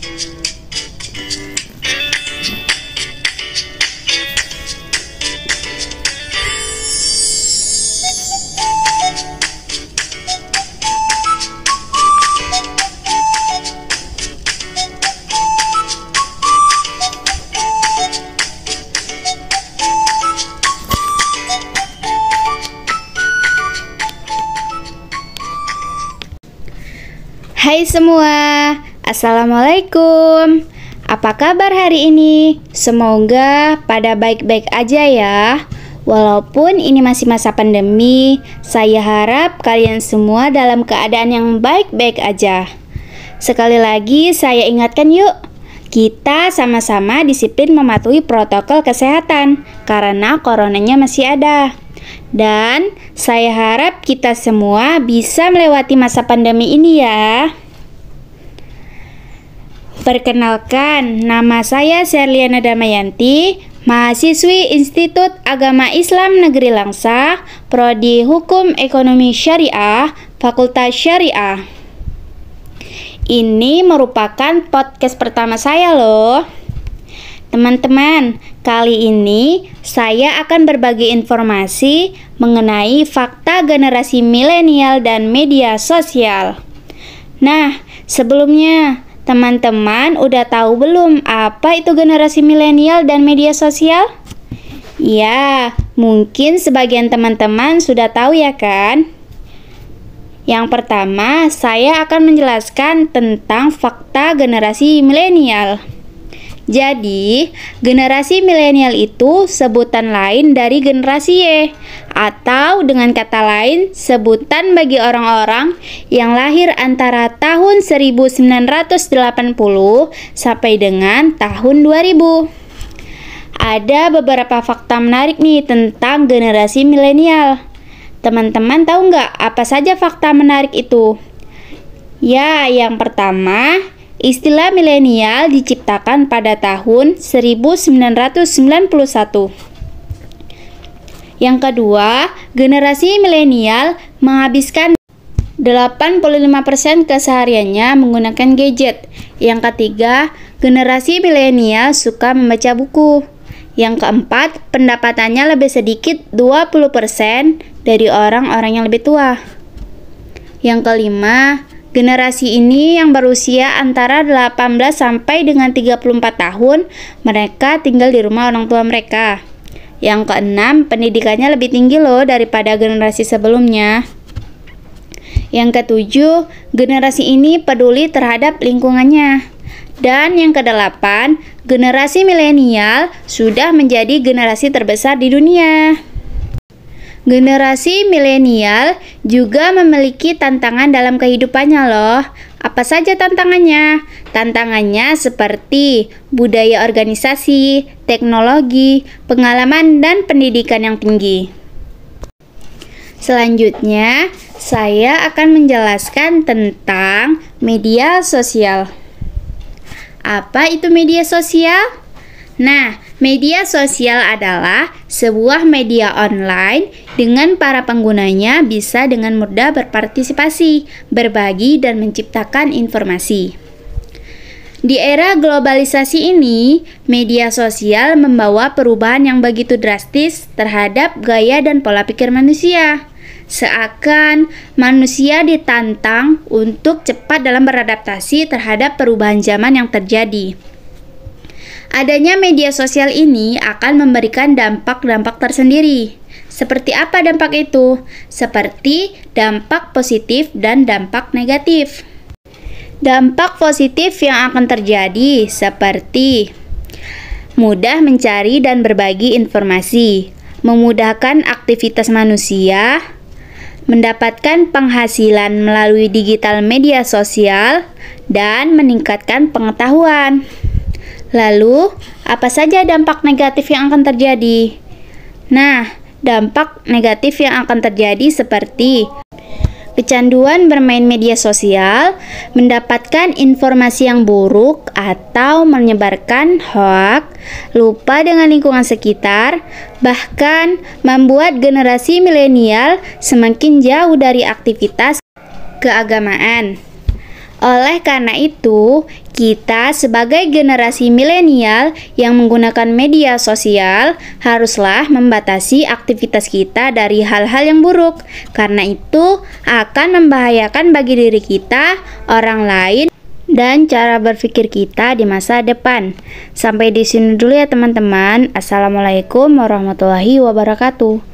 Hai semua, Assalamualaikum. Apa kabar hari ini? Semoga pada baik-baik aja ya. Walaupun ini masih masa pandemi, saya harap kalian semua dalam keadaan yang baik-baik aja. Sekali lagi saya ingatkan yuk, kita sama-sama disiplin mematuhi protokol kesehatan karena coronanya masih ada. Dan saya harap kita semua bisa melewati masa pandemi ini ya. Perkenalkan, nama saya Sherliana Damayanti, mahasiswi Institut Agama Islam Negeri Langsa, Prodi Hukum Ekonomi Syariah, Fakultas Syariah. Ini merupakan podcast pertama saya loh. Teman-teman, kali ini saya akan berbagi informasi mengenai fakta generasi milenial dan media sosial. Nah, sebelumnya teman-teman udah tahu belum apa itu generasi milenial dan media sosial? Ya, mungkin sebagian teman-teman sudah tahu ya kan? Yang pertama, saya akan menjelaskan tentang fakta generasi milenial. Jadi, generasi milenial itu sebutan lain dari generasi Y, atau dengan kata lain, sebutan bagi orang-orang yang lahir antara tahun 1980 sampai dengan tahun 2000. Ada beberapa fakta menarik nih tentang generasi milenial. Teman-teman tahu nggak apa saja fakta menarik itu? Ya, yang pertama, istilah milenial diciptakan pada tahun 1991. Yang kedua, generasi milenial menghabiskan 85% kesehariannya menggunakan gadget. Yang ketiga, generasi milenial suka membaca buku. Yang keempat, pendapatannya lebih sedikit 20% dari orang-orang yang lebih tua. Yang kelima, generasi ini yang berusia antara 18 sampai dengan 34 tahun, mereka tinggal di rumah orang tua mereka. Yang keenam, pendidikannya lebih tinggi loh daripada generasi sebelumnya. Yang ketujuh, generasi ini peduli terhadap lingkungannya. Dan yang kedelapan, generasi milenial sudah menjadi generasi terbesar di dunia. Generasi milenial juga memiliki tantangan dalam kehidupannya loh. Apa saja tantangannya? Tantangannya seperti budaya organisasi, teknologi, pengalaman, dan pendidikan yang tinggi. Selanjutnya, saya akan menjelaskan tentang media sosial. Apa itu media sosial? Nah, media sosial adalah sebuah media online dengan para penggunanya bisa dengan mudah berpartisipasi, berbagi, dan menciptakan informasi. Di era globalisasi ini, media sosial membawa perubahan yang begitu drastis terhadap gaya dan pola pikir manusia. Seakan manusia ditantang untuk cepat dalam beradaptasi terhadap perubahan zaman yang terjadi. Adanya media sosial ini akan memberikan dampak-dampak tersendiri. Seperti apa dampak itu? Seperti dampak positif dan dampak negatif. Dampak positif yang akan terjadi seperti mudah mencari dan berbagi informasi, memudahkan aktivitas manusia, mendapatkan penghasilan melalui digital media sosial, dan meningkatkan pengetahuan. Lalu, apa saja dampak negatif yang akan terjadi? Nah, dampak negatif yang akan terjadi seperti kecanduan bermain media sosial, mendapatkan informasi yang buruk atau menyebarkan hoak, lupa dengan lingkungan sekitar, bahkan membuat generasi milenial semakin jauh dari aktivitas keagamaan. Oleh karena itu, Kita sebagai generasi milenial yang menggunakan media sosial haruslah membatasi aktivitas kita dari hal-hal yang buruk, karena itu akan membahayakan bagi diri kita, orang lain, dan cara berpikir kita di masa depan. Sampai di sini dulu ya teman-teman. Assalamualaikum warahmatullahi wabarakatuh.